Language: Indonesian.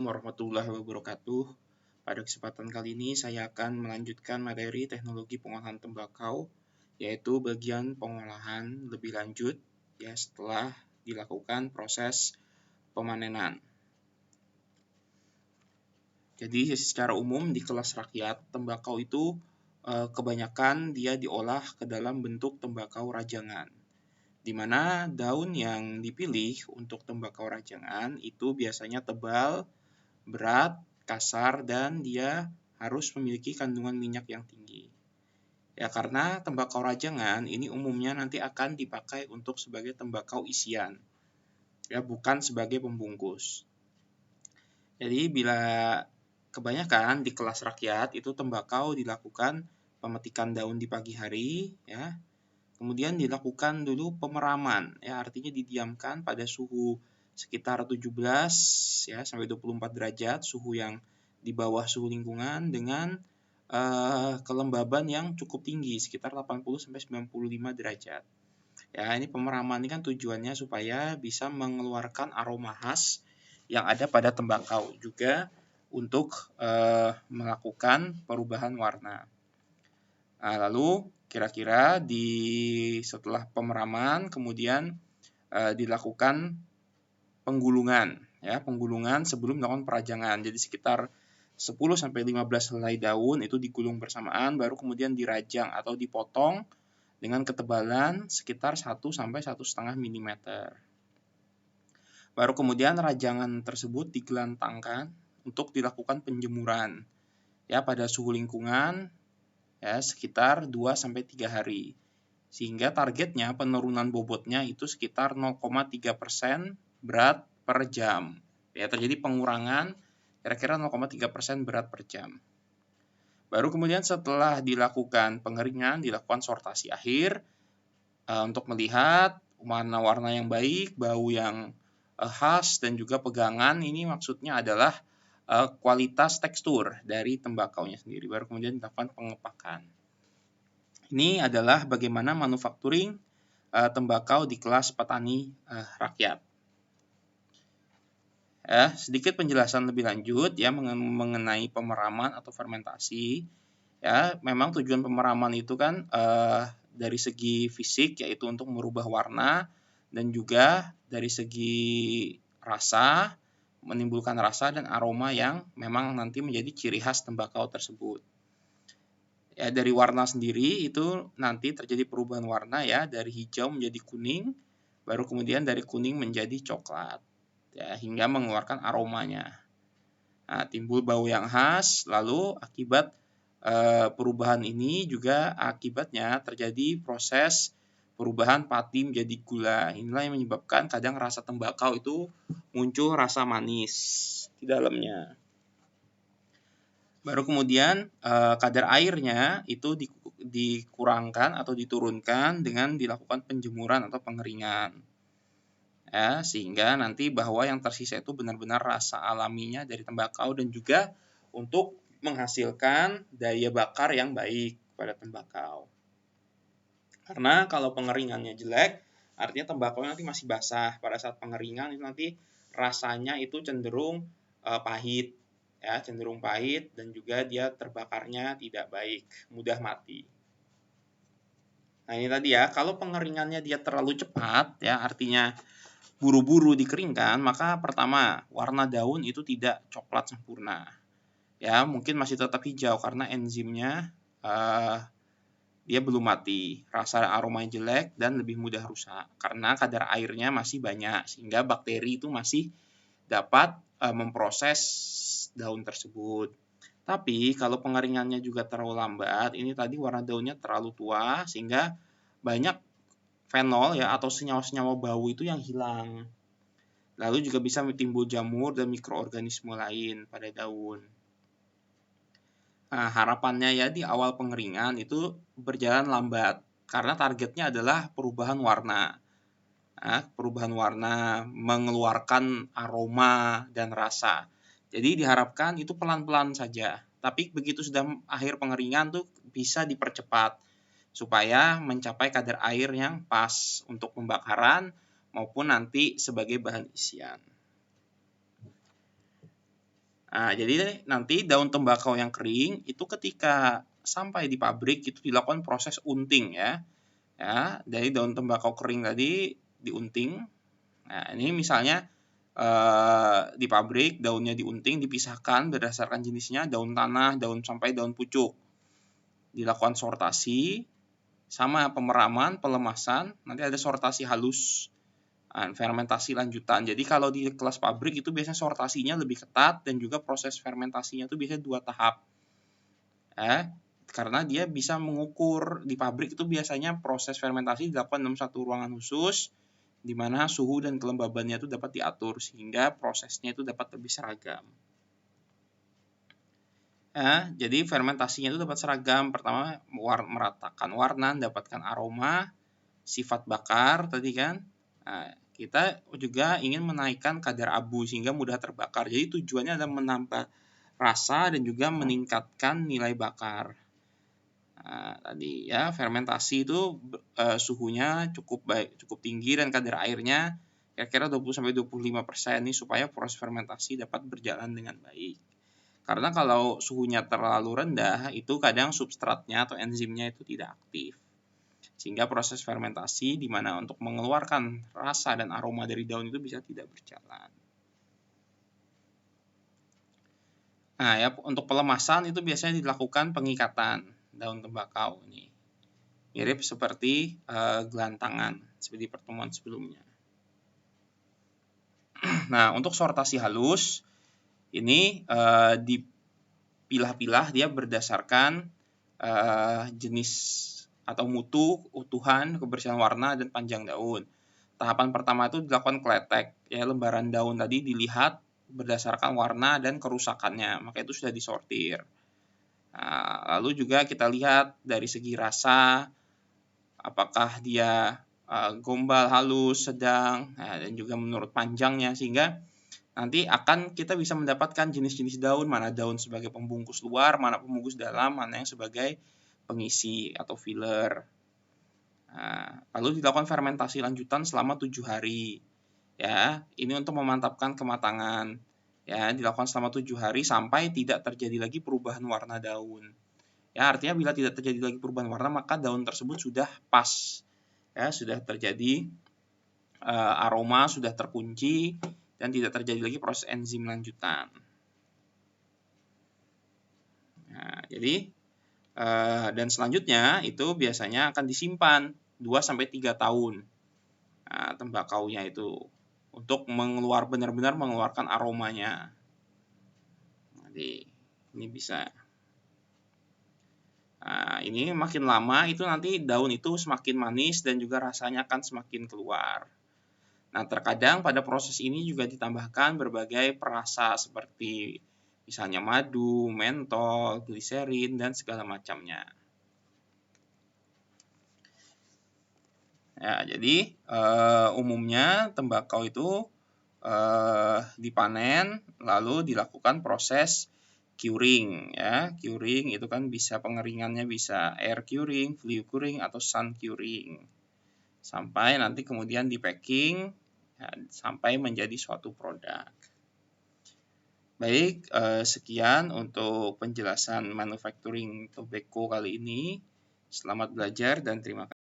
Warahmatullahi wabarakatuh. Pada kesempatan kali ini saya akan melanjutkan materi teknologi pengolahan tembakau, yaitu bagian pengolahan lebih lanjut ya setelah dilakukan proses pemanenan. Jadi secara umum di kelas rakyat, tembakau itu kebanyakan dia diolah ke dalam bentuk tembakau rajangan, di mana daun yang dipilih untuk tembakau rajangan itu biasanya tebal, berat, kasar, dan dia harus memiliki kandungan minyak yang tinggi. Ya, karena tembakau rajangan ini umumnya nanti akan dipakai untuk sebagai tembakau isian, ya bukan sebagai pembungkus. Jadi bila kebanyakan di kelas rakyat itu tembakau dilakukan pemetikan daun di pagi hari, ya. Kemudian dilakukan dulu pemeraman, ya artinya didiamkan pada suhu sekitar 17 ya sampai 24 derajat, suhu yang di bawah suhu lingkungan dengan kelembaban yang cukup tinggi sekitar 80 sampai 95 derajat. Ya, ini pemeraman ini kan tujuannya supaya bisa mengeluarkan aroma khas yang ada pada tembakau, juga untuk melakukan perubahan warna. Nah, lalu kira-kira setelah pemeraman kemudian dilakukan penggulungan, ya penggulungan sebelum melakukan perajangan. Jadi sekitar 10 sampai 15 helai daun itu digulung bersamaan, baru kemudian dirajang atau dipotong dengan ketebalan sekitar 1 sampai 1,5 mm. Baru kemudian rajangan tersebut digelantangkan untuk dilakukan penjemuran, ya pada suhu lingkungan ya sekitar 2 sampai 3 hari. Sehingga targetnya penurunan bobotnya itu sekitar 0,3% berat per jam. Ya, terjadi pengurangan kira-kira 0,3% berat per jam. Baru kemudian setelah dilakukan pengeringan, dilakukan sortasi akhir untuk melihat warna-warna yang baik, bau yang khas, dan juga pegangan. Ini maksudnya adalah kualitas tekstur dari tembakaunya sendiri. Baru kemudian dilakukan pengepakan. Ini adalah bagaimana manufacturing tembakau di kelas petani rakyat. Sedikit penjelasan lebih lanjut ya mengenai pemeraman atau fermentasi. Ya, memang tujuan pemeraman itu kan dari segi fisik, yaitu untuk merubah warna, dan juga dari segi rasa, menimbulkan rasa dan aroma yang memang nanti menjadi ciri khas tembakau tersebut. Ya, dari warna sendiri itu nanti terjadi perubahan warna ya dari hijau menjadi kuning, baru kemudian dari kuning menjadi coklat, ya hingga mengeluarkan aromanya. Nah, timbul bau yang khas, lalu akibat perubahan ini juga akibatnya terjadi proses perubahan pati menjadi gula. Inilah yang menyebabkan kadang rasa tembakau itu muncul rasa manis di dalamnya. Baru kemudian kadar airnya itu dikurangkan atau diturunkan dengan dilakukan penjemuran atau pengeringan. Ya, sehingga nanti bahwa yang tersisa itu benar-benar rasa alaminya dari tembakau, dan juga untuk menghasilkan daya bakar yang baik pada tembakau. Karena kalau pengeringannya jelek, artinya tembakau nanti masih basah. Pada saat pengeringan itu nanti rasanya itu cenderung pahit, ya cenderung pahit, dan juga dia terbakarnya tidak baik, mudah mati. Nah, ini tadi ya, kalau pengeringannya dia terlalu cepat, ya artinya buru-buru dikeringkan, maka pertama warna daun itu tidak coklat sempurna. Ya, mungkin masih tetap hijau karena enzimnya dia belum mati, rasa aromanya jelek dan lebih mudah rusak karena kadar airnya masih banyak, sehingga bakteri itu masih dapat memproses daun tersebut. Tapi kalau pengeringannya juga terlalu lambat, ini tadi warna daunnya terlalu tua sehingga banyak fenol ya atau senyawa-senyawa bau itu yang hilang. Lalu juga bisa timbul jamur dan mikroorganisme lain pada daun. Nah, harapannya ya di awal pengeringan itu berjalan lambat karena targetnya adalah perubahan warna. Nah, perubahan warna mengeluarkan aroma dan rasa. Jadi diharapkan itu pelan-pelan saja. Tapi begitu sudah akhir pengeringan tuh bisa dipercepat supaya mencapai kadar air yang pas untuk pembakaran maupun nanti sebagai bahan isian. Nah, jadi nanti daun tembakau yang kering itu ketika sampai di pabrik itu dilakukan proses unting ya. Ya, dari daun tembakau kering tadi diunting. Nah, ini misalnya di pabrik daunnya diunting, dipisahkan berdasarkan jenisnya, daun tanah, daun sampai daun pucuk. Dilakukan sortasi sama pemeraman, pelemasan, nanti ada sortasi halus. Fermentasi lanjutan. Jadi kalau di kelas pabrik itu biasanya sortasinya lebih ketat dan juga proses fermentasinya itu biasanya 2 tahap. Karena dia bisa mengukur di pabrik itu biasanya proses fermentasi dilakukan dalam satu ruangan khusus di mana suhu dan kelembabannya itu dapat diatur sehingga prosesnya itu dapat lebih seragam. Jadi fermentasinya itu dapat seragam. Pertama meratakan warna, mendapatkan aroma, sifat bakar tadi kan. Nah, kita juga ingin menaikkan kadar abu sehingga mudah terbakar. Jadi tujuannya adalah menambah rasa dan juga meningkatkan nilai bakar. Nah, tadi ya fermentasi itu suhunya cukup baik, cukup tinggi dan kadar airnya kira-kira 20-25% nih supaya proses fermentasi dapat berjalan dengan baik. Karena kalau suhunya terlalu rendah itu kadang substratnya atau enzimnya itu tidak aktif. Sehingga proses fermentasi di mana untuk mengeluarkan rasa dan aroma dari daun itu bisa tidak berjalan. Nah, ya untuk pelemasan itu biasanya dilakukan pengikatan daun tembakau ini. Mirip seperti gelantangan seperti pertemuan sebelumnya. Nah, untuk sortasi halus ini dipilah-pilah dia berdasarkan jenis atau mutu, utuhan, kebersihan warna, dan panjang daun. Tahapan pertama itu dilakukan kletek, ya lembaran daun tadi dilihat berdasarkan warna dan kerusakannya, maka itu sudah disortir. Nah, lalu juga kita lihat dari segi rasa, apakah dia gombal, halus, sedang, dan juga menurut panjangnya, sehingga nanti akan kita bisa mendapatkan jenis-jenis daun, mana daun sebagai pembungkus luar, mana pembungkus dalam, mana yang sebagai pengisi atau filler. Nah, lalu dilakukan fermentasi lanjutan selama 7 hari. Ya, ini untuk memantapkan kematangan. Ya, dilakukan selama 7 hari sampai tidak terjadi lagi perubahan warna daun. Ya, artinya bila tidak terjadi lagi perubahan warna, maka daun tersebut sudah pas. Ya, sudah terjadi aroma, sudah terkunci, dan tidak terjadi lagi proses enzim lanjutan. Nah, jadi dan selanjutnya itu biasanya akan disimpan 2-3 tahun. Nah, tembakaunya itu untuk benar-benar mengeluarkan aromanya. Jadi ini bisa. Nah, ini makin lama itu nanti daun itu semakin manis dan juga rasanya akan semakin keluar. Nah, terkadang pada proses ini juga ditambahkan berbagai perasa seperti misalnya madu, mentol, gliserin, dan segala macamnya. Ya, jadi umumnya tembakau itu dipanen lalu dilakukan proses curing ya. Curing itu kan bisa pengeringannya bisa air curing, flue curing, atau sun curing. Sampai nanti kemudian di packing ya, sampai menjadi suatu produk. Baik, sekian untuk penjelasan manufacturing tobacco kali ini. Selamat belajar dan terima kasih.